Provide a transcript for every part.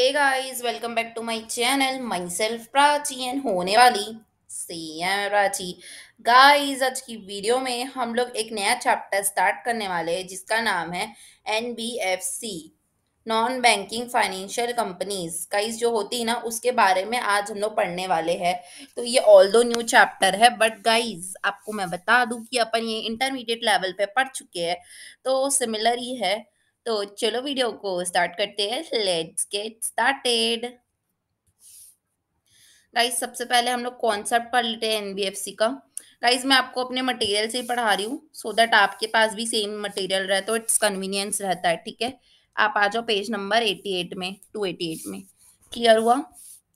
Hey guys, welcome back to my channel. Myself Prachi and होने वाली same Prachi. Guys, आज की वीडियो में हम लोग एक नया चैप्टर स्टार्ट करने वाले हैं जिसका नाम है NBFC, non banking financial companies. Guys, जो होती है ना, उसके बारे में आज हम लोग पढ़ने वाले हैं। तो ये ऑल दो न्यू चैप्टर है, बट गाइस आपको मैं बता दूं कि अपन ये इंटरमीडिएट लेवल पे पढ़ चुके हैं, तो सिमिलर ही है। तो चलो वीडियो को स्टार्ट करते हैं। Let's get started. गाइस, सबसे पहले हम लोग कॉन्सेप्ट पढ़ लेते हैं एनबीएफसी का। गाइस, मैं आपको अपने मटेरियल से ही पढ़ा रही हूँ सो दैट आपके पास भी सेम मटेरियल रहे तो इट्स कन्वीनियंस रहता है। ठीक है, आप आ जाओ पेज नंबर 88 में, 288 में। क्लियर हुआ?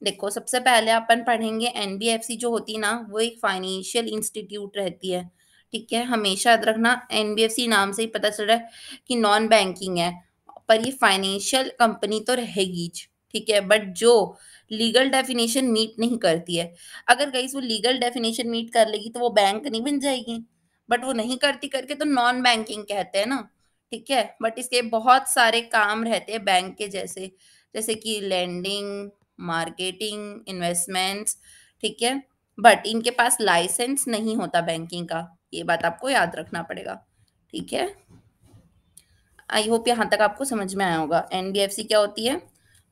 देखो, सबसे पहले अपन पढ़ेंगे एनबीएफसी जो होती है ना, वो एक फाइनेंशियल इंस्टीट्यूट रहती है। ठीक है, हमेशा याद रखना, एनबीएफसी नाम से ही पता चल रहा है कि नॉन बैंकिंग है, पर ये फाइनेंशियल कंपनी तो रहेगी। ठीक है, बट जो लीगल डेफिनेशन मीट नहीं करती है, अगर गाइस वो लीगल डेफिनेशन मीट कर लेगी तो वो बैंक नहीं बन जाएगी, बट वो नहीं करती करके तो नॉन बैंकिंग कहते हैं ना। ठीक है, बट इसके बहुत सारे काम रहते हैं बैंक के जैसे, जैसे कि लैंडिंग, मार्केटिंग, इन्वेस्टमेंट्स। ठीक है, बट इनके पास लाइसेंस नहीं होता बैंकिंग का, ये बात आपको याद रखना पड़ेगा। ठीक है, आई होप यहाँ तक आपको समझ में आया होगा। एनबीएफसी क्या होती है,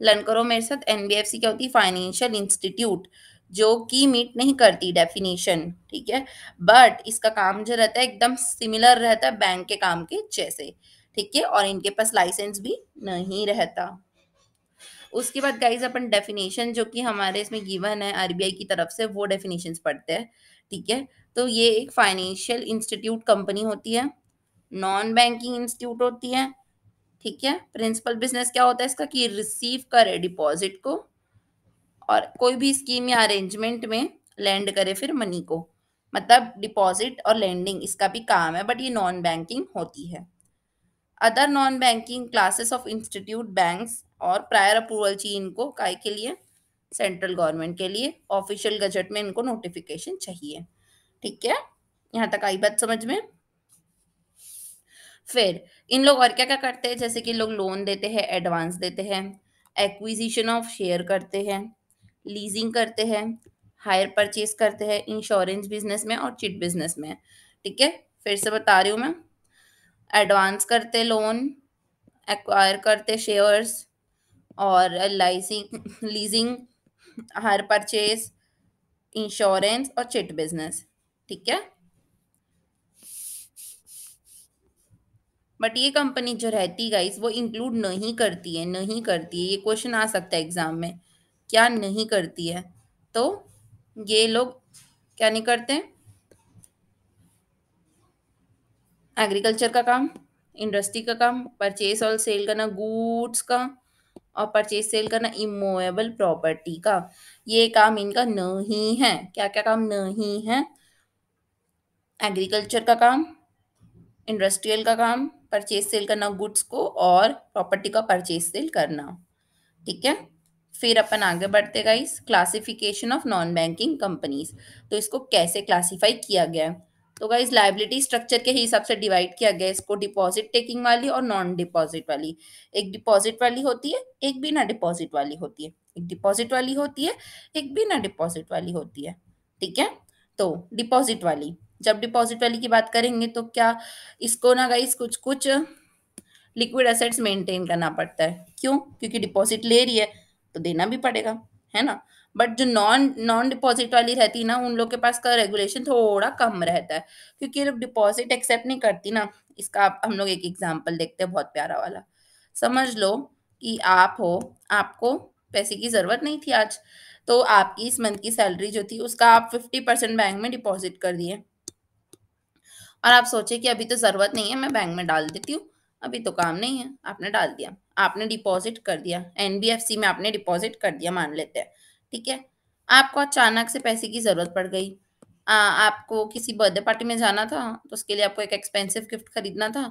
लर्न करो मेरे साथ। एनबीएफसी क्या होती है? फाइनेंशियल इंस्टीट्यूट जो कि मीट नहीं करती डेफिनेशन। ठीक है, बट इसका काम जो रहता है एकदम सिमिलर रहता है बैंक के काम के जैसे। ठीक है, और इनके पास लाइसेंस भी नहीं रहता। उसके बाद गाइज अपन डेफिनेशन जो कि हमारे इसमें गिवन है आरबीआई की तरफ से, वो डेफिनेशंस पढ़ते हैं। ठीक है, तो ये एक फाइनेंशियल इंस्टीट्यूट कंपनी होती है, नॉन बैंकिंग इंस्टीट्यूट होती है। ठीक है, प्रिंसिपल बिजनेस क्या होता है इसका कि रिसीव करे डिपॉजिट को और कोई भी स्कीम या अरेंजमेंट में लैंड करे फिर मनी को। मतलब डिपॉजिट और लैंडिंग इसका भी काम है, बट ये नॉन बैंकिंग होती है। Other non banking classes of institute banks, और प्रायर अप्रूवल चाहिए इनको काय के लिए? सेंट्रल गवर्नमेंट के लिए ऑफिशियल गजट में इनको नोटिफिकेशन चाहिए। ठीक है, यहाँ तक आई बात समझ में? फिर इन लोग और क्या क्या करते हैं, जैसे कि लोग लोन देते हैं, एडवांस देते हैं, एक्विजिशन ऑफ शेयर करते हैं, लीजिंग करते हैं, हायर परचेज करते हैं इंश्योरेंस बिजनेस में और चिट बिजनेस में। ठीक है, फिर से बता रही हूँ मैं। एडवांस करते लोन, एक्वायर करते शेयर्स, और lysing, leasing, hire purchase, insurance और चिट बिजनेस। ठीक है, बट ये कंपनी जो रहती गाइस वो इंक्लूड नहीं करती है, नहीं करती है। ये क्वेश्चन आ सकता है एग्जाम में, क्या नहीं करती है? तो ये लोग क्या नहीं करते हैं? एग्रीकल्चर का काम, इंडस्ट्री का काम, परचेज और सेल करना गुड्स का, और परचेज सेल करना इमूवेबल प्रॉपर्टी का। ये काम इनका नहीं है। क्या क्या काम नहीं है? एग्रीकल्चर का काम, इंडस्ट्रियल का काम, परचेज सेल करना गुड्स को, और प्रॉपर्टी का परचेज सेल करना। ठीक है, फिर अपन आगे बढ़ते guys. Classification of non banking companies, तो इसको कैसे क्लासिफाई किया गया है? तो गाइस लाइबिलिटी स्ट्रक्चर के हिसाब से डिवाइड किया गया है इसको, डिपॉजिट टेकिंग वाली और नॉन डिपॉजिट वाली। एक डिपॉजिट वाली होती है, एक बिना डिपॉजिट वाली होती है। एक डिपॉजिट वाली होती है, एक बिना डिपॉजिट वाली होती है। ठीक है, तो डिपॉजिट वाली, जब डिपॉजिट वाली की बात करेंगे तो क्या, इसको ना गाइस कुछ कुछ लिक्विड एसेट्स मेंटेन करना पड़ता है। क्यों? क्योंकि डिपॉजिट ले रही है तो देना भी पड़ेगा, है ना। बट जो नॉन नॉन डिपॉजिट वाली रहती है ना, उन लोग के पास का रेगुलेशन थोड़ा कम रहता है, क्योंकि ये लोग डिपॉजिट एक्सेप्ट नहीं करती ना। इसका हम लोग एक एग्जांपल देखते हैं, बहुत प्यारा वाला। समझ लो कि आप हो, आपको पैसे की ज़रूरत नहीं थी आज, तो आपकी इस मंथ की सैलरी जो थी उसका आप 50% बैंक में डिपॉजिट कर दिए, और आप सोचे कि अभी तो ज़रूरत नहीं है, मैं बैंक में डाल देती हूँ, अभी तो काम नहीं है। आपने डाल दिया, आपने डिपॉजिट कर दिया एनबीएफसी में, आपने डिपॉजिट कर दिया मान लेते हैं। ठीक है, आपको अचानक से पैसे की ज़रूरत पड़ गई। आपको किसी बर्थडे पार्टी में जाना था, तो उसके लिए आपको एक एक्सपेंसिव गिफ्ट खरीदना था,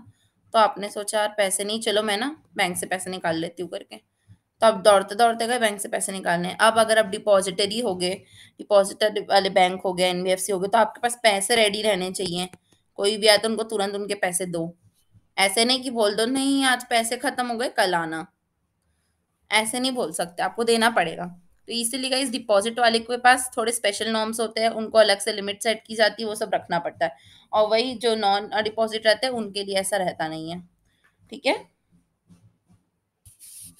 तो आपने सोचा यार पैसे नहीं, चलो मैं ना बैंक से पैसे निकाल लेती हूँ करके। तो आप दौड़ते दौड़ते गए बैंक से पैसे निकालने। अब अगर आप डिपॉजिटरी हो गए, डिपॉजिटर वाले बैंक हो गए, एनबीएफसी हो गए, तो आपके पास पैसे रेडी रहने चाहिए। कोई भी आए तो उनको तुरंत उनके पैसे दो। ऐसे नहीं कि बोल दो नहीं आज पैसे खत्म हो गए कल आना। ऐसे नहीं बोल सकते, आपको देना पड़ेगा। तो इसीलिए गाइस डिपॉजिट वाले के पास थोड़े स्पेशल नॉर्म्स होते हैं, उनको अलग से लिमिट सेट की जाती है, वो सब रखना पड़ता है। और वही जो नॉन डिपॉजिट रहते हैं उनके लिए ऐसा रहता नहीं है। ठीक है,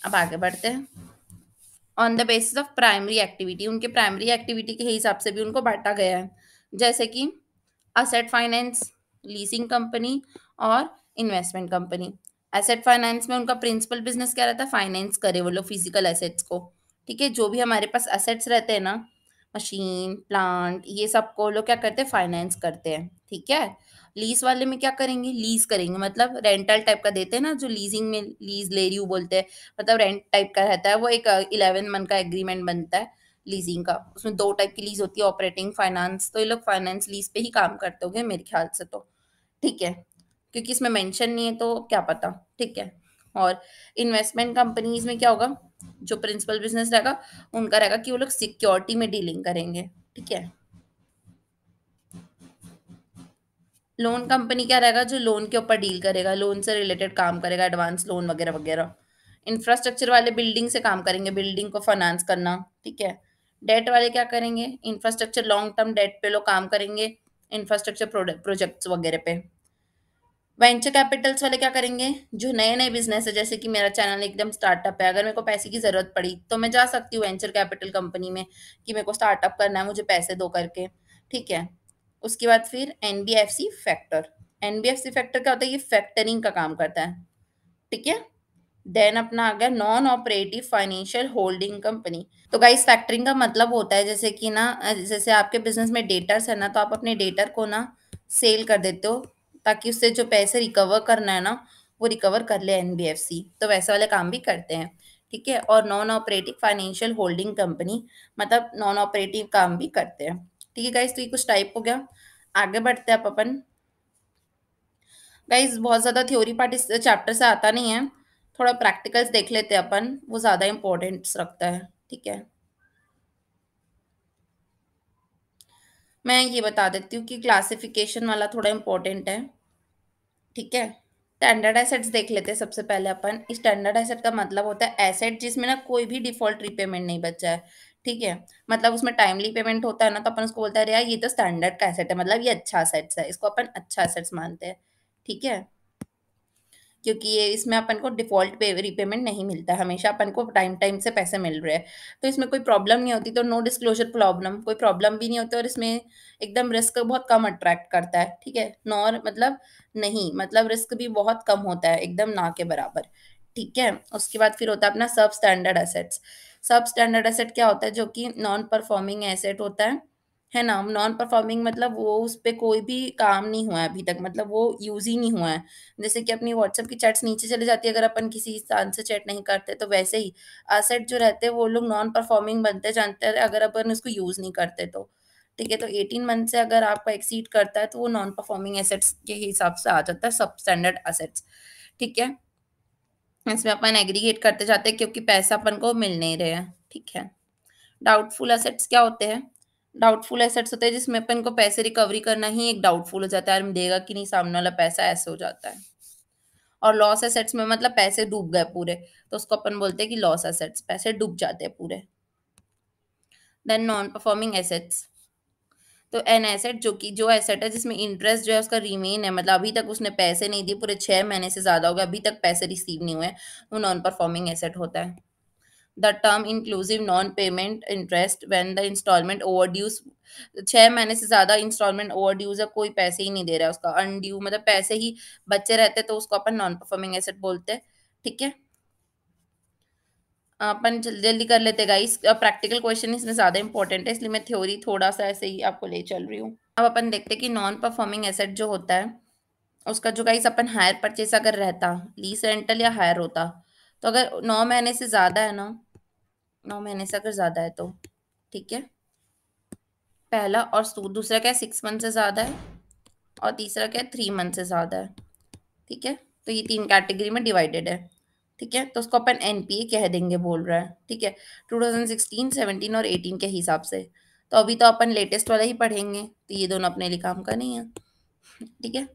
अब आगे बढ़ते हैं। On the basis of primary activity, उनके प्राइमरी एक्टिविटी के हिसाब से भी उनको बांटा गया है, जैसे कि असेट फाइनेंस, लीजिंग कंपनी और इन्वेस्टमेंट कंपनी। एसेट फाइनेंस में उनका प्रिंसिपल बिजनेस क्या रहता है, फाइनेंस करे वो लोग फिजिकल एसेट्स को। ठीक है, जो भी हमारे पास एसेट्स रहते हैं ना, मशीन प्लांट, ये सब को लोग क्या करते हैं, फाइनेंस करते हैं। ठीक है, लीज वाले में क्या करेंगे, लीज करेंगे, मतलब रेंटल टाइप का देते हैं ना, जो लीजिंग में लीज ले रही हूँ बोलते हैं, मतलब रेंट टाइप का रहता है वो। एक 11 मंथ का एग्रीमेंट बनता है लीजिंग का, उसमें दो टाइप की लीज होती है, ऑपरेटिंग फाइनेंस। तो ये लोग फाइनेंस लीज पे ही काम करते होंगे मेरे ख्याल से तो। ठीक है, क्योंकि इसमें मेंशन नहीं है तो क्या पता। ठीक है, और इन्वेस्टमेंट कंपनीज में क्या होगा, जो प्रिंसिपल बिजनेस रहेगा उनका रहेगा कि वो लोग सिक्योरिटी में डीलिंग करेंगे। ठीक है, लोन कंपनी क्या रहेगा, जो लोन के ऊपर डील करेगा, लोन से रिलेटेड काम करेगा, एडवांस लोन वगैरह वगैरह। इंफ्रास्ट्रक्चर वाले बिल्डिंग से काम करेंगे, बिल्डिंग को फाइनेंस करना। ठीक है, डेट वाले क्या करेंगे, इंफ्रास्ट्रक्चर लॉन्ग टर्म डेट पे लोग काम करेंगे, इंफ्रास्ट्रक्चर प्रोजेक्ट्स वगैरह पे। वेंचर कैपिटल्स वाले क्या करेंगे, जो नए नए बिजनेस है, जैसे कि मेरा चैनल एकदम स्टार्टअप है, अगर मेरे को पैसे की जरूरत पड़ी तो मैं जा सकती हूँ वेंचर कैपिटल कंपनी में कि मेरे को स्टार्टअप करना है, मुझे पैसे दो करके। ठीक है, उसके बाद फिर एनबीएफसी फैक्टर। एनबीएफसी फैक्टर क्या होता है, ये फैक्टरिंग का काम करता है। ठीक है, देन अपना आ गया non operative financial holding company. तो गाइस फैक्टरिंग का मतलब होता है जैसे कि ना, जैसे आपके बिजनेस में डेटर्स है ना, तो आप अपने डेटर को ना सेल कर देते हो, ताकि उससे जो पैसे रिकवर करना है ना, वो रिकवर कर ले एनबीएफसी। तो वैसे वाले काम भी करते हैं। ठीक है, और non operative financial holding company मतलब नॉन ऑपरेटिव काम भी करते हैं। ठीक है गाइस, तो ये कुछ टाइप हो गया। आगे बढ़ते हैं आप अपन। गाइस बहुत ज़्यादा थ्योरी पार्ट इस चैप्टर से आता नहीं है, थोड़ा प्रैक्टिकल्स देख लेते हैं अपन, वो ज़्यादा इंपॉर्टेंस रखता है। ठीक है, मैं ये बता देती हूँ कि क्लासिफिकेशन वाला थोड़ा इंपॉर्टेंट है। ठीक है, स्टैंडर्ड एसेट्स देख लेते हैं सबसे पहले अपन। स्टैंडर्ड एसेट का मतलब होता है एसेट जिसमें ना कोई भी डिफॉल्ट रीपेमेंट नहीं बचा है। ठीक है, मतलब उसमें टाइमली पेमेंट होता है ना, तो अपन उसको बोलते हैं अरे यार ये तो स्टैंडर्ड का एसेट है, मतलब ये अच्छा एसेट्स है, इसको अपन अच्छा एसेट्स मानते हैं। ठीक है, क्योंकि ये इसमें अपन को डिफ़ॉल्ट पे रीपेमेंट नहीं मिलता है, हमेशा अपन को टाइम टाइम से पैसे मिल रहे हैं। तो इसमें कोई प्रॉब्लम नहीं होती, तो नो डिस्क्लोज़र प्रॉब्लम, कोई प्रॉब्लम भी नहीं होती, और इसमें एकदम रिस्क बहुत कम अट्रैक्ट करता है। ठीक है? नॉर मतलब नहीं, मतलब रिस्क भी बहुत कम होता है, एकदम ना के बराबर। ठीक है? उसके बाद फिर होता है अपना सब स्टैंडर्ड एसेट्स। सब स्टैंडर्ड एसेट क्या होता है, जो कि नॉन परफॉर्मिंग एसेट होता है ना? नॉन परफॉर्मिंग मतलब वो उस पे कोई भी काम नहीं हुआ है अभी तक, मतलब वो यूज़ ही नहीं हुआ है। जैसे कि अपनी व्हाट्सएप की चैट्स नीचे चली जाती है अगर अपन किसी इंसान से चैट नहीं करते, तो वैसे ही एसेट जो रहते हैं वो लोग नॉन परफॉर्मिंग बनते जानते हैं अगर अपन उसको यूज़ नहीं करते तो। ठीक है, तो 18 मंथ से अगर आपका एक्सीड करता है तो वो नॉन परफॉर्मिंग एसेट्स के हिसाब से आ जाता है, सब स्टैंडर्ड एसेट्स। ठीक है, इसमें अपन एग्रीगेट करते जाते हैं क्योंकि पैसा अपन को मिल नहीं रहे हैं। ठीक है, डाउटफुल एसेट्स क्या होते हैं, डाउटफुल एसेट्स होते हैं जिसमें अपन को पैसे रिकवरी करना ही एक डाउटफुल हो जाता है, यार देगा कि नहीं सामने वाला पैसा, ऐसे हो जाता है। और लॉस एसेट्स में मतलब पैसे डूब गए पूरे, तो उसको अपन बोलते हैं कि लॉस एसेट्स, पैसे डूब जाते हैं पूरे। देन नॉन परफॉर्मिंग एसेट्स, तो एन एसेट जो एसेट है जिसमें इंटरेस्ट जो है उसका रिमेन है, मतलब अभी तक उसने पैसे नहीं दिए, पूरे 6 महीने से ज्यादा हो गया, अभी तक पैसे रिसीव नहीं हुए, वो नॉन परफॉर्मिंग एसेट होता है। The term inclusive non payment interest when the installment overdues, 6 महीने से ज्यादा इंस्टॉलमेंट ओवरड्यूज है, कोई पैसे ही नहीं दे रहा है, उसका अनड्यू मतलब पैसे ही बच्चे रहते हैं, तो उसको अपन नॉन परफॉर्मिंग एसेट बोलते हैं। ठीक है, अपन जल्दी जल्दी कर लेते गाइस, प्रैक्टिकल क्वेश्चन इसमें ज़्यादा इंपॉर्टेंट है, इसलिए मैं थ्योरी थोड़ा सा ऐसे ही आपको ले चल रही हूँ। अब अपन देखते हैं कि नॉन परफॉर्मिंग एसेट जो होता है उसका जो गाइस अपन हायर परचेस अगर रहता, लीज रेंटल या हायर होता, तो अगर 9 महीने से ज़्यादा है ना, 9 महीने से अगर ज़्यादा है तो, ठीक है, पहला, और दूसरा क्या है, 6 मंथ से ज़्यादा है, और तीसरा क्या है, 3 मंथ से ज़्यादा है। ठीक है, तो ये 3 कैटेगरी में डिवाइडेड है। ठीक है, तो उसको अपन एनपीए कह देंगे बोल रहा है। ठीक है, 2016, 17 और 18 के हिसाब से। तो अभी तो अपन लेटेस्ट वाला ही पढ़ेंगे, तो ये दोनों अपने लिए काम का नहीं है। ठीक है,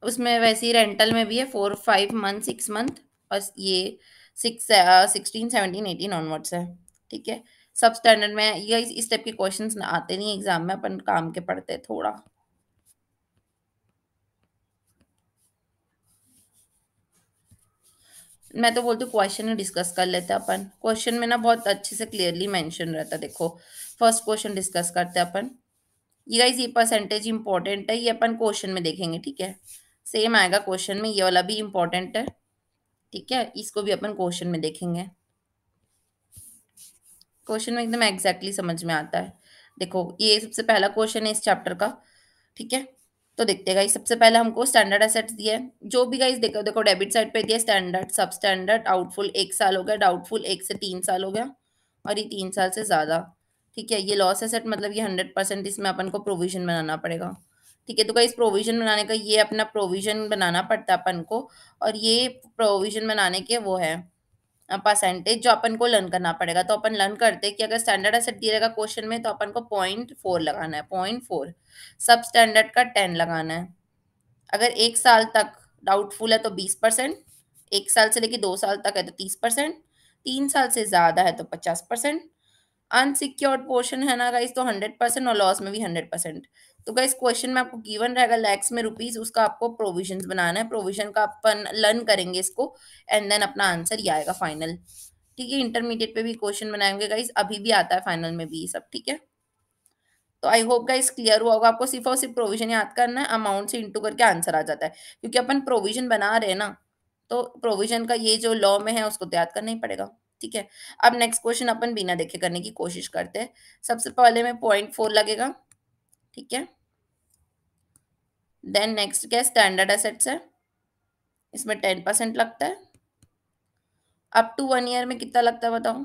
उसमें वैसे ही रेंटल में भी है 4, 5 मंथ, 6 मंथ और ये 16, 17, 18 ऑनवर्ड्स है, ठीक है। सब स्टैंडर्ड में ये इस टाइप के क्वेश्चंस ना आते नहीं एग्जाम में, अपन काम के पढ़ते हैं थोड़ा। मैं तो बोलती हूँ क्वेश्चन ही डिस्कस कर लेते हैं अपन। क्वेश्चन में ना बहुत अच्छे से क्लियरली मेंशन रहता है। देखो फर्स्ट क्वेश्चन डिस्कस करते हैं अपन। ये गाइस ये परसेंटेज इंपॉर्टेंट है, ये अपन क्वेश्चन में देखेंगे, ठीक है। सेम आएगा क्वेश्चन में, ये वाला भी इंपॉर्टेंट है, ठीक है। इसको भी अपन क्वेश्चन में देखेंगे। क्वेश्चन में एकदम एग्जैक्टली समझ में आता है। देखो ये सबसे पहला क्वेश्चन है इस चैप्टर का, ठीक है। तो देखते हैं गाइस, सबसे पहले हमको स्टैंडर्ड एसेट्स दिया है। जो भी गाइस देखो देखो डेबिट साइड पे दिया स्टैंडर्ड, सब स्टैंडर्ड, आउटफुल 1 साल हो गया, डाउटफुल 1 से 3 साल हो गया, और ये 3 साल से ज्यादा, ठीक है। ये लॉस एसेट मतलब ये 100%, इसमें अपन को प्रोविजन बनाना पड़ेगा, ठीक है। तो गाइस प्रोविजन बनाने का ये अपना प्रोविजन बनाना पड़ता है अपन को, और ये प्रोविजन बनाने के वो है परसेंटेज जो अपन को लर्न करना पड़ेगा। तो अपन लर्न करते हैं कि अगर स्टैंडर्ड एसेट दिया रहेगा क्वेश्चन में तो अपन को 0.4 लगाना है, 0.4। सब स्टैंडर्ड का 10 लगाना है। अगर 1 साल तक डाउटफुल है तो 20%, 1 साल से लेके 2 साल तक है तो 30%, 3 साल से ज्यादा है तो 50%, अनसिक्योर्ड पोर्शन है ना गाइस तो 100%, और लॉस में भी 100%। तो गाइस क्वेश्चन में आपको गिवन रहेगा लैक्स में रुपीज, उसका आपको प्रोविजन बनाना है, प्रोविजन का अपन लर्न करेंगे इसको, एंड देन अपना आंसर ये आएगा फाइनल, ठीक है। इंटरमीडिएट पे भी क्वेश्चन बनाएंगे गाइस, अभी भी आता है फाइनल में भी ये सब, ठीक है। तो आई होप गाइस क्लियर हुआ होगा आपको। सिर्फ और सिर्फ प्रोविजन याद करना है, अमाउंट से इंटू करके आंसर आ जाता है, क्योंकि अपन प्रोविजन बना रहे हैं ना, तो प्रोविजन का ये जो लॉ में है उसको तो याद करना ही पड़ेगा, ठीक है। अब नेक्स्ट क्वेश्चन अपन बिना देखे करने की कोशिश करते हैं। सबसे पहले में 0.4 लगेगा, ठीक है। देन नेक्स्ट क्या स्टैंडर्ड एसेट्स है, इसमें 10% लगता है। अप टू 1 ईयर में कितना लगता है बताओ।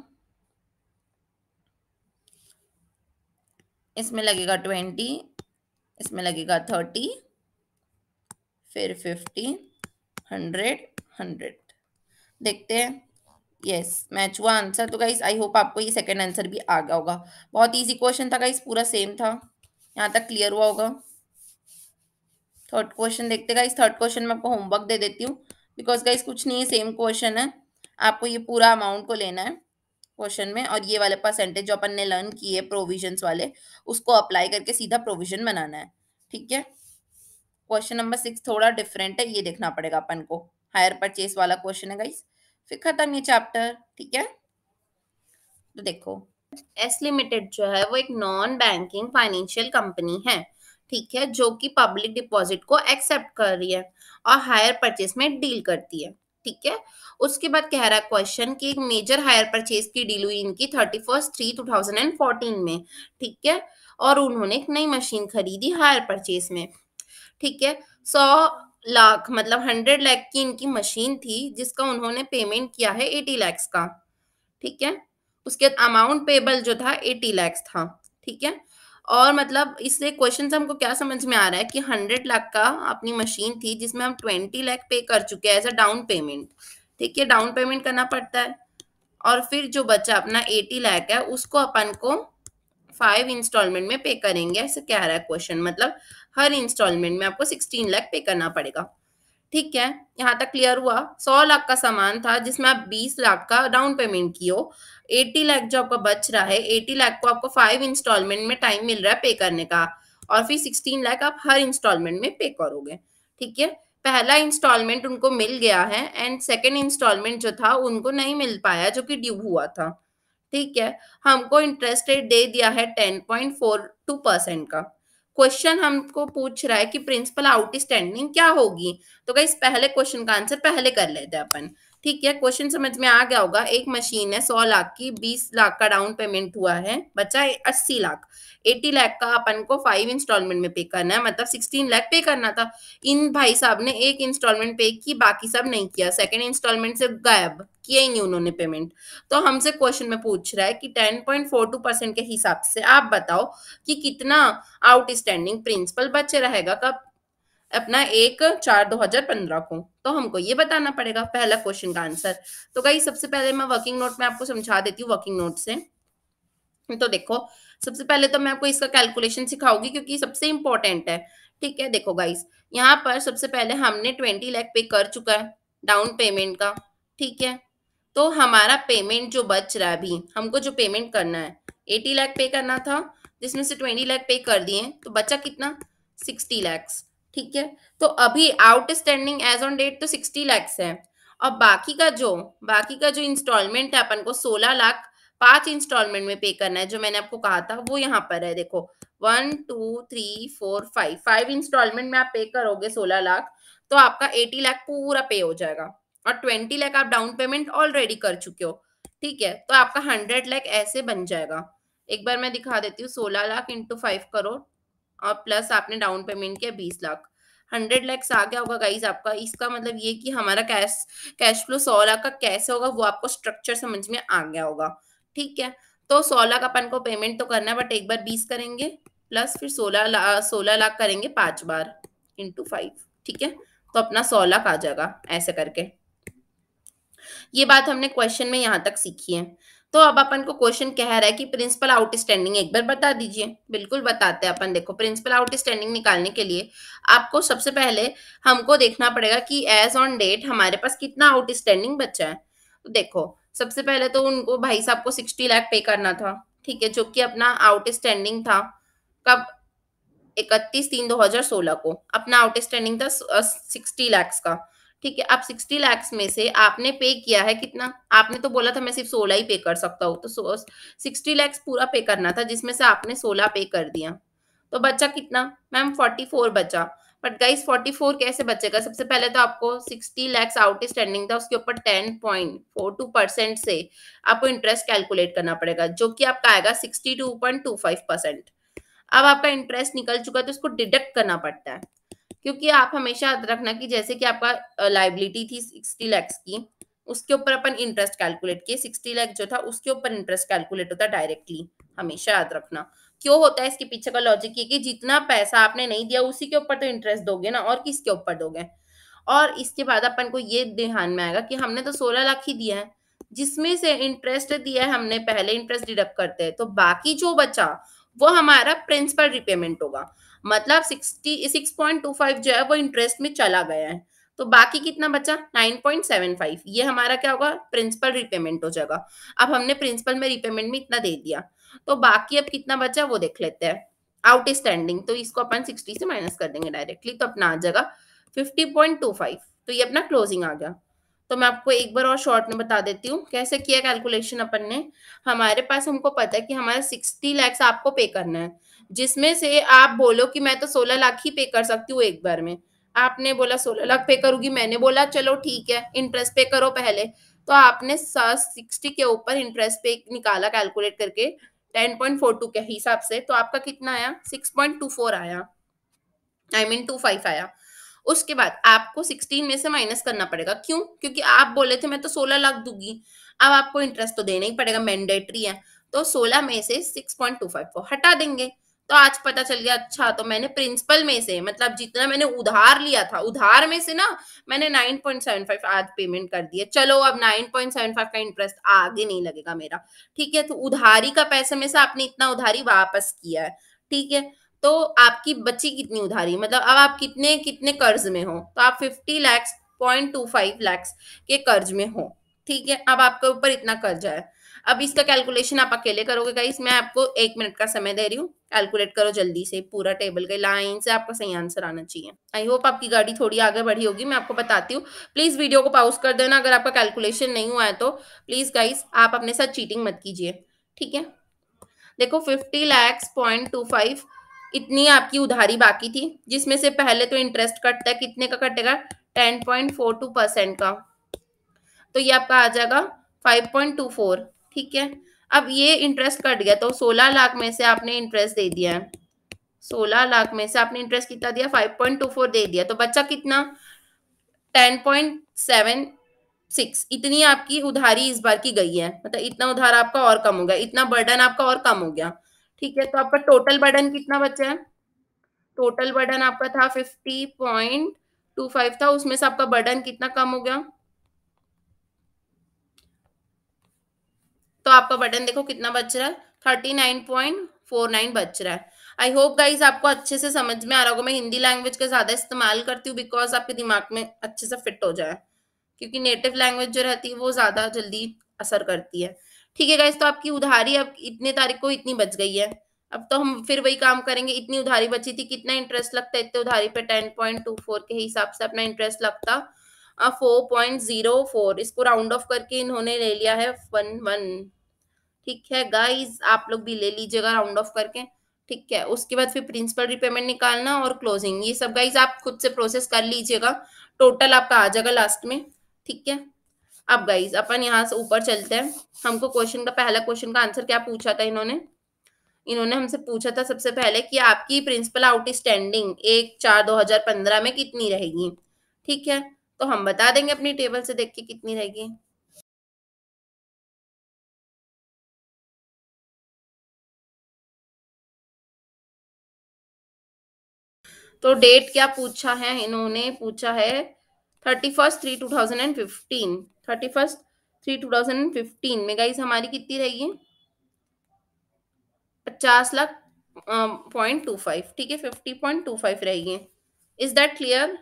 इसमें लगेगा 20, इसमें लगेगा 30, फिर 50, 100, 100। देखते हैं। यस मैच हुआ आंसर। तो गाइस आई होप आपको ये सेकंड आंसर भी आ गया होगा। बहुत इजी क्वेश्चन था गाइस, पूरा सेम था, यहाँ तक क्लियर हुआ होगा। थर्ड क्वेश्चन देखते गाइस। थर्ड क्वेश्चन में आपको होमवर्क दे देती हूँ, बिकॉज गाइस कुछ नहीं है, सेम क्वेश्चन है। आपको ये पूरा अमाउंट को लेना है क्वेश्चन में, और ये वाले परसेंटेज जो अपन ने लर्न किए प्रोविजंस वाले, उसको अप्लाई करके सीधा प्रोविजन बनाना है, ठीक है। क्वेश्चन नंबर 6 थोड़ा डिफरेंट है, ये देखना पड़ेगा अपन को। हायर परचेस वाला क्वेश्चन है गाइस, फिर खत्म ये चैप्टर, ठीक है। तो देखो एस लिमिटेड जो है वो एक नॉन बैंकिंग फाइनेंशियल कंपनी है, ठीक है, जो कि पब्लिक डिपॉजिट को एक्सेप्ट कर रही है और हायर परचेस में डील करती है, ठीक है। उसके बाद कह रहा है क्वेश्चन कि एक मेजर हायर परचेस की डील हुई इनकी 31/3/2014 में, ठीक है। और उन्होंने एक नई मशीन खरीदी हायर परचेस में, ठीक है। 100 लाख मतलब 100 लाख की इनकी मशीन थी, जिसका उन्होंने पेमेंट किया है 80 लाख का, ठीक है। उसके अमाउंट पेबल जो था 80 लाख था, ठीक है। और मतलब इससे क्वेश्चन से हमको क्या समझ में आ रहा है कि 100 लाख का अपनी मशीन थी, जिसमें हम 20 लाख पे कर चुके हैं एज अ डाउन पेमेंट, ठीक है। डाउन पेमेंट करना पड़ता है, और फिर जो बचा अपना 80 लाख है उसको अपन को 5 इंस्टॉलमेंट में पे करेंगे, ऐसे कह रहा है क्वेश्चन। मतलब हर इंस्टॉलमेंट में आपको 16 लाख पे करना पड़ेगा, ठीक है। यहाँ तक क्लियर हुआ। 100 लाख का सामान था जिसमें आप 20 लाख का डाउन पेमेंट किए हो, 80 लाख जो आपका बच रहा है, 80 लाख को आपको 5 इंस्टॉलमेंट में टाइम मिल रहा है पे करने का, और फिर 16 लाख आप हर इंस्टॉलमेंट में पे करोगे, ठीक है। पहला इंस्टॉलमेंट उनको मिल गया है, एंड सेकेंड इंस्टॉलमेंट जो था उनको नहीं मिल पाया, जो कि ड्यू हुआ था, ठीक है। हमको इंटरेस्ट रेट दे दिया है 10.42% का। क्वेश्चन हमको पूछ रहा है कि प्रिंसिपल आउटस्टैंडिंग क्या होगी। तो गाइस पहले क्वेश्चन का आंसर पहले कर लेते हैं अपन, ठीक है। क्वेश्चन समझ में आ गया होगा। एक मशीन है 100 लाख की, 20 लाख का डाउन पेमेंट हुआ है, बचा है 80 लाख। 80 लाख का अपन को 5 इंस्टॉलमेंट में पे करना है, मतलब 16 लाख पे करना था। इन भाई साहब ने एक इंस्टॉलमेंट पे की, बाकी सब नहीं किया, सेकेंड इंस्टॉलमेंट से गायब किया ही नहीं उन्होंने पेमेंट। तो हमसे क्वेश्चन में पूछ रहा है कि 10.42% के हिसाब से आप बताओ कि कितना आउटस्टैंडिंग प्रिंसिपल बचे रहेगा कब अपना 1/4/2015 को। तो हमको ये बताना पड़ेगा पहला क्वेश्चन का आंसर। तो गाइस सबसे पहले मैं वर्किंग नोट में आपको समझा देती हूँ वर्किंग नोट से। तो देखो सबसे पहले तो मैं आपको इसका कैलकुलेशन सिखाऊंगी, क्योंकि सबसे इंपॉर्टेंट है, ठीक है। देखो गाइस यहाँ पर सबसे पहले हमने 20 लाख पे कर चुका है डाउन पेमेंट का, ठीक है। तो हमारा पेमेंट जो बच रहा है अभी, हमको जो पेमेंट करना है 80 लाख पे करना था, जिसमें से 20 लाख पे कर दिए, तो बचा कितना 60 लैक्स। ठीक है। तो अभी आउटस्टैंडिंग एज ऑन डेट तो 60 लैक्स है। और बाकी का जो इंस्टॉलमेंट है अपन को 16 लाख 5 इंस्टॉलमेंट में पे करना है, जो मैंने आपको कहा था वो यहाँ पर है। देखो 1 2 3 4 5 इंस्टॉलमेंट में आप पे करोगे 16 लाख, तो आपका 80 लाख पूरा पे हो जाएगा। और 20 लाख आप डाउन पेमेंट ऑलरेडी कर चुके हो। ठीक है। तो आपका 100 लाख ऐसे बन जाएगा। एक बार मैं दिखा देती हूँ, 16 लाख इंटू 5 करोड़ और प्लस आपने डाउन पेमेंट किया 20 लाख, 100 लैक्स आ गया होगा गाइज आपका। इसका मतलब ये कि हमारा कैश कैश फ्लो 100 लाख का कैसे होगा वो आपको स्ट्रक्चर समझ में आ गया होगा। ठीक है। तो 100 लाख अपन को पेमेंट तो करना है, बट एक बार 20 करेंगे प्लस फिर 16 लाख करेंगे 5 बार इंटू 5। ठीक है। तो अपना 100 लाख आ जाएगा ऐसे करके। ये बात हमने क्वेश्चन में यहाँ तक सीखी है। तो अब अपन को क्वेश्चन कह रहा है कि प्रिंसिपल आउटस्टैंडिंग एक बार बता दीजिए। बिल्कुल बताते हैं अपन। देखो प्रिंसिपल आउटस्टैंडिंग निकालने के लिए आपको सबसे पहले हमको देखना पड़ेगा कि एज ऑन डेट हमारे पास कितना आउटस्टैंडिंग बचा है। तो देखो सबसे पहले तो उनको भाई साहब को 60 लाख पे करना था। ठीक है। जो कि अपना आउटस्टैंडिंग था कब, 31/3/2016 को अपना आउटस्टैंडिंग था 60 लैक्स का। ठीक है। अब 60 लैक्स में से आपने पे किया है कितना, आपने तो बोला था मैं सिर्फ 16 ही पे कर सकता हूँ, तो 60 लैक्स पूरा पे करना था, जिसमें से आपने 16 पे कर दिया। तो बचा कितना मैम, 44 बचा। बट गाइस 44 कैसे बचेगा, सबसे पहले तो आपको 60 लैक्स आउटस्टैंडिंग था, उसके ऊपर 10.42% से आपको इंटरेस्ट कैलकुलेट करना पड़ेगा, जो कि आपका आएगा 62.25%। अब आपका इंटरेस्ट निकल चुका है तो उसको डिडक्ट करना पड़ता है। क्योंकि आप हमेशा याद रखना कि जैसे कि आपका लाइबिलिटी थी 60 लैक्स की, उसके ऊपर अपन इंटरेस्ट कैलकुलेट किए, 60 लाख जो था उसके ऊपर इंटरेस्ट कैलकुलेट होता है डायरेक्टली। हमेशा याद रखना क्यों होता है, इसके पीछे का लॉजिक ये कि जितना पैसा आपने नहीं दिया उसी के ऊपर तो इंटरेस्ट दोगे ना, और किसके ऊपर दोगे। और इसके बाद अपन को ये ध्यान में आएगा कि हमने तो 16 लाख ही दिया है, जिसमें से इंटरेस्ट दिया है हमने, पहले इंटरेस्ट डिडक्ट करते हैं तो बाकी जो बचा वो हमारा प्रिंसिपल रिपेमेंट होगा। मतलब 6.25 जो है वो इंटरेस्ट में चला गया है। तो बाकी कितना बचा 9.75, ये हमारा क्या होगा, प्रिंसिपल रिपेमेंट हो जाएगा। अब हमने प्रिंसिपल में रिपेमेंट में इतना दे दिया, तो बाकी अब कितना बचा वो देख लेते हैं। आउटस्टैंडिंग तो इसको अपन 60 से माइनस कर देंगे डायरेक्टली, तो अपना आ जाएगा 50.25। तो ये अपना क्लोजिंग आ गया। तो मैं आपको एक बार और शॉर्ट में बता देती हूँ कैसे किया कैलकुलेशन अपन ने। हमारे पास हमको पता है कि हमारा 60 लैक्स आपको पे करना है, जिसमें से आप बोलो कि मैं तो 16 लाख ही पे कर सकती हूँ एक बार में। आपने बोला 16 लाख पे करूंगी, मैंने बोला चलो ठीक है इंटरेस्ट पे करो पहले। तो आपने 60 के ऊपर इंटरेस्ट पे निकाला कैलकुलेट करके 10.42 के हिसाब से, तो आपका कितना आया 6.24 आया, आई मीन 25 आया। उसके बाद आपको 16 में से माइनस करना पड़ेगा। क्यों? क्योंकि आप बोले थे मैं तो 16 लाख दूंगी। अब आपको इंटरेस्ट तो देना ही पड़ेगा, मैंडेटरी है। तो 16 में से 6.25 को हटा देंगे। तो आज पता चल गया, अच्छा तो मैंने प्रिंसिपल में से, मतलब जितना मैंने उधार लिया था उधार में से ना, मैंने 9.75 आज पेमेंट कर दिया। चलो अब 9.75 का इंटरेस्ट आगे नहीं लगेगा मेरा। ठीक है। तो उधारी का पैसे में से आपने इतना उधारी वापस किया है। ठीक है। तो आपकी बची कितनी उधारी, मतलब अब आप कितने कितने कर्ज में हो, तो आप 50 लैक्स 0.25 लैक्स के कर्ज में हो। ठीक है। अब आपके ऊपर इतना कर्जा है। अब इसका कैलकुलेशन आप अकेले करोगे गाइस, मैं आपको 1 मिनट का समय दे रही हूँ, कैलकुलेट करो जल्दी से पूरा टेबल के लाइन से, आपका सही आंसर आना चाहिए। आई होप आपकी गाड़ी थोड़ी आगे बढ़ी होगी, मैं आपको बताती हूँ। प्लीज वीडियो को पॉज कर देना अगर आपका कैलकुलेशन नहीं हुआ है तो। प्लीज गाइस आप अपने साथ चीटिंग मत कीजिए। ठीक है। देखो 50 लैक्स 0.25 इतनी आपकी उधारी बाकी थी, जिसमें से पहले तो इंटरेस्ट कटता है, कितने का कटेगा 10.42% का। तो ये आपका आ जाएगा 5.24। ठीक है। अब ये इंटरेस्ट कट गया, तो 16 लाख में से आपने इंटरेस्ट दे दिया है, 16 लाख में से आपने इंटरेस्ट कितना दिया 5.24 दे दिया, तो बच्चा कितना 10.76। इतनी आपकी उधारी इस बार की गई है, मतलब इतना उधार आपका और कम हो गया, इतना बर्डन आपका और कम हो गया। ठीक है। तो आपका टोटल बर्डन कितना बचा है, टोटल बर्डन आपका था 50.25 था, उसमें से आपका बर्डन कितना कम हो गया, तो आपका बर्डन देखो कितना बच रहा है 39.49 बच रहा है। आई होप गाइज आपको अच्छे से समझ में आ रहा होगा। मैं हिंदी लैंग्वेज का ज्यादा इस्तेमाल करती हूँ बिकॉज आपके दिमाग में अच्छे से फिट हो जाए। क्योंकि नेटिव लैंग्वेज जो रहती है वो ज़्यादा जल्दी असर करती है। ठीक है गाइस, तो आपकी उधारी अब इतने तारीख को इतनी बच गई है। अब तो हम फिर वही काम करेंगे, इतनी उधारी बची थी, कितना इंटरेस्ट लगता है इतने उधारी पे? 10.24 के हिसाब से अपना इंटरेस्ट लगता 4.04। इसको राउंड ऑफ करके इन्होंने ले लिया है 1 ठीक है गाइस, आप लोग भी ले लीजिएगा राउंड ऑफ करके। ठीक है, उसके बाद फिर प्रिंसिपल रिपेमेंट निकालना और क्लोजिंग, ये सब गाइस आप खुद से प्रोसेस कर लीजिएगा। टोटल आपका आ जाएगा लास्ट में। ठीक है, अब गाइस अपन यहाँ से ऊपर चलते हैं। हमको क्वेश्चन का पहला क्वेश्चन का आंसर क्या पूछा था इन्होंने? इन्होंने हमसे पूछा था सबसे पहले कि आपकी प्रिंसिपल आउटस्टैंडिंग 1/4/2015 में कितनी रहेगी। ठीक है, तो हम बता देंगे अपनी टेबल से देख के कितनी रहेगी। तो डेट क्या पूछा है इन्होंने? पूछा है 31/3/2015। 31/3/2015 में गाइस हमारी कितनी रहेगी? 50 लाख .25। ठीक है, 50.25 रहेगी। Is that clear?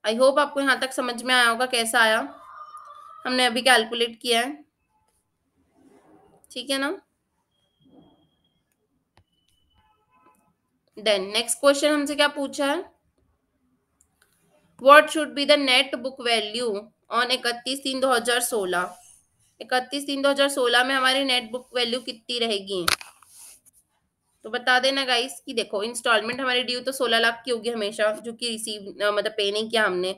I hope आपको यहाँ तक समझ में आया होगा कैसा आया। हमने अभी कैलकुलेट किया है, ठीक है ना। देन नेक्स्ट क्वेश्चन हमसे क्या पूछा है? What should be the net book value on 31/3/2016। 31/3/2016 में हमारी नेट बुक वैल्यू कितनी रहेगी? तो बता देना गाइस कि देखो इंस्टॉलमेंट हमारी ड्यू तो 16 लाख की होगी हमेशा, जो कि रिसीव मतलब पे नहीं किया हमने।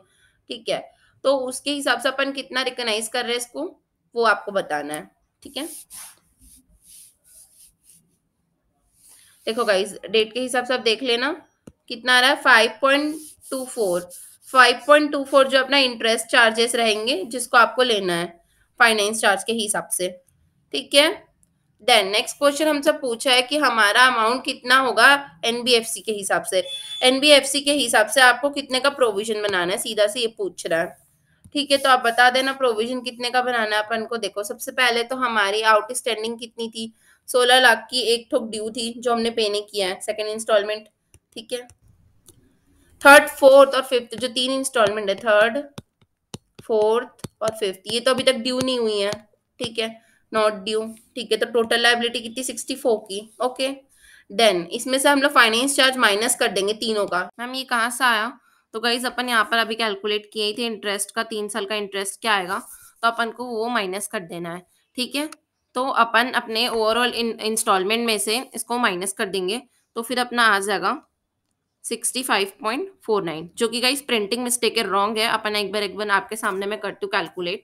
ठीक है, तो उसके हिसाब से अपन कितना रिकॉग्नाइज कर रहे हैं इसको, वो आपको बताना है। ठीक है, देखो गाइस डेट के हिसाब से आप देख लेना कितना आ रहा है। 5.24। 5.24 जो अपना इंटरेस्ट चार्जेस रहेंगे जिसको आपको लेना है फाइनेंस चार्ज के हिसाब से। ठीक है, देन नेक्स्ट क्वेश्चन हमसे पूछा है कि हमारा अमाउंट कितना होगा एनबीएफसी के हिसाब से। एनबीएफसी के हिसाब से आपको कितने का प्रोविजन बनाना है, सीधा से ये पूछ रहा है। ठीक है, तो आप बता देना प्रोविजन कितने का बनाना है अपन को। देखो सबसे पहले तो हमारी आउटस्टैंडिंग कितनी थी? 16 लाख की एक ठोक ड्यू थी जो हमने पे नहीं किया है, सेकेंड इंस्टॉलमेंट। ठीक है, थर्ड फोर्थ और फिफ्थ जो तीन इंस्टॉलमेंट है, थर्ड फोर्थ और फिफ्थ, ये तो अभी तक ड्यू नहीं हुई है। ठीक है, नॉट ड्यू। ठीक है, तो टोटल लाइबिलिटी कितनी? 64 की। ओके, देन इसमें से हम लोग फाइनेंस चार्ज माइनस कर देंगे तीनों का। मैम ये कहाँ से आया? तो गाइज अपन यहाँ पर अभी कैलकुलेट किए ही थे इंटरेस्ट का, 3 साल का इंटरेस्ट क्या आएगा, तो अपन को वो माइनस कर देना है। ठीक है, तो अपन अपने ओवरऑल इंस्टॉलमेंट में से इसको माइनस कर देंगे, तो फिर अपना आ जाएगा 65.49, जो कि गाइस प्रिंटिंग मिस्टेक है, रॉन्ग है। अपन एक बार आपके सामने मैं करती हूँ कैलकुलेट,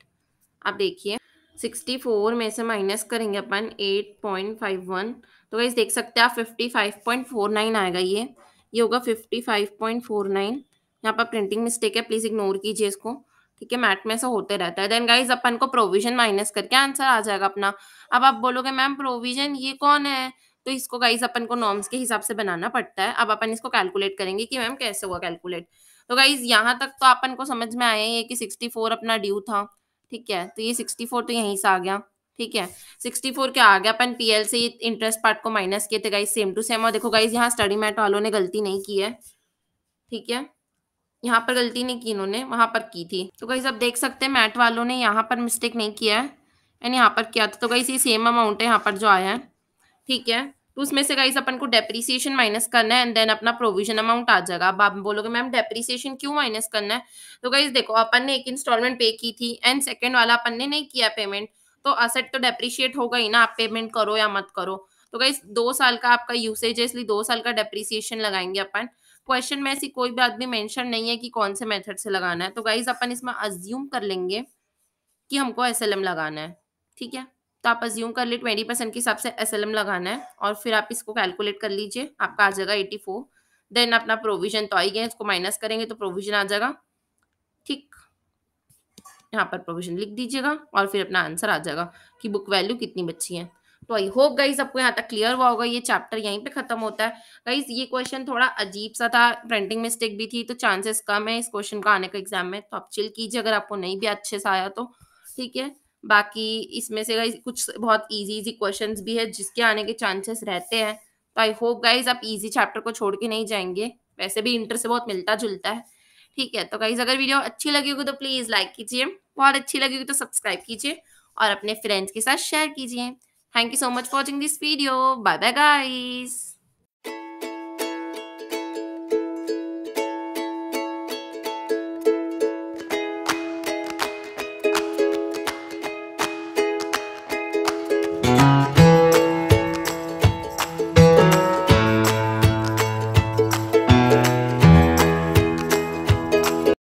आप देखिए। 64 में से माइनस करेंगे अपन 8.51, तो गाइस देख सकते हैं आप 55.49 आएगा। ये होगा 55.49। यहाँ पर प्रिंटिंग मिस्टेक है, प्लीज इग्नोर कीजिए इसको। ठीक है, मैथ में ऐसा होते रहता है। देन गाइस अपन को प्रोविजन माइनस करके आंसर आ जाएगा अपना। अब आप बोलोगे मैम प्रोविजन ये कौन है, तो इसको गाइस अपन को नॉर्म्स के हिसाब से बनाना पड़ता है। अब अपन इसको कैलकुलेट करेंगे कि मैम कैसे हुआ कैलकुलेट। तो गाइस यहाँ तक तो अपन को समझ में आया ही है कि 64 अपना ड्यू था। ठीक है, तो ये 64 तो यहीं से आ गया। ठीक है, 64 क्या आ गया, अपन पीएल से इंटरेस्ट पार्ट को माइनस किए थे गाइस, सेम टू सेम। और देखो गाइस यहाँ स्टडी मैट वालों ने गलती नहीं की है। ठीक है, यहाँ पर गलती नहीं की इन्होंने, वहां पर की थी। तो गाइस अब देख सकते हैं मैट वालों ने यहाँ पर मिस्टेक नहीं किया है एंड यहाँ पर किया था। तो गाइस ये सेम अमाउंट है यहाँ पर जो आया है। ठीक है, तो उसमें से गाइस अपन को डेप्रीसिएशन माइनस करना है एंड देन अपना प्रोविजन अमाउंट आ जाएगा। अब आप बोलोगे मैम डेप्रीसिएशन क्यों माइनस करना है? तो गाइस देखो अपन ने एक इंस्टॉलमेंट पे की थी एंड सेकंड वाला अपन ने नहीं किया पेमेंट, तो असेट तो डेप्रिशिएट होगा ही ना, आप पेमेंट करो या मत करो। तो गाइस 2 साल का आपका यूसेज है, इसलिए 2 साल का डेप्रीसिएशन लगाएंगे अपन। क्वेश्चन में ऐसी कोई बात भी मेंशन नहीं है कि कौन से मेथड से लगाना है, तो गाइस अपन इसमें अज्यूम कर लेंगे कि हमको एसएलएम लगाना है। ठीक है, तो आप अज्यूम कर लिए 20% के हिसाब से एसएलएम लगाना है और फिर आप इसको कैलकुलेट कर लीजिए, आपका आ जाएगा 84। देन अपना प्रोविजन तो आई गया, इसको माइनस करेंगे तो प्रोविजन आ जाएगा। ठीक, यहाँ पर प्रोविजन लिख दीजिएगा और फिर अपना आंसर आ जाएगा कि बुक वैल्यू कितनी बची है। तो आई होप गाइज आपको यहाँ तक क्लियर हुआ होगा। ये चैप्टर यहीं पे खत्म होता है। गाइज ये क्वेश्चन थोड़ा अजीब सा था, प्रिंटिंग मिस्टेक भी थी, तो चांसेस कम है इस क्वेश्चन का आने का एग्जाम में, तो आप चिल कीजिए अगर आपको नहीं भी अच्छे से आया तो। ठीक है, बाकी इसमें से गाइज कुछ बहुत इजी इजी क्वेश्चन भी है जिसके आने के चांसेस रहते हैं। तो आई होप गाइज आप इजी चैप्टर को छोड़ के नहीं जाएंगे, वैसे भी इंटर से बहुत मिलता जुलता है। ठीक है, तो गाइस अगर वीडियो अच्छी लगी होगी तो प्लीज लाइक कीजिए, बहुत अच्छी लगी होगी तो सब्सक्राइब कीजिए और अपने फ्रेंड्स के साथ शेयर कीजिए। Thank you so much for watching this video. Bye bye guys.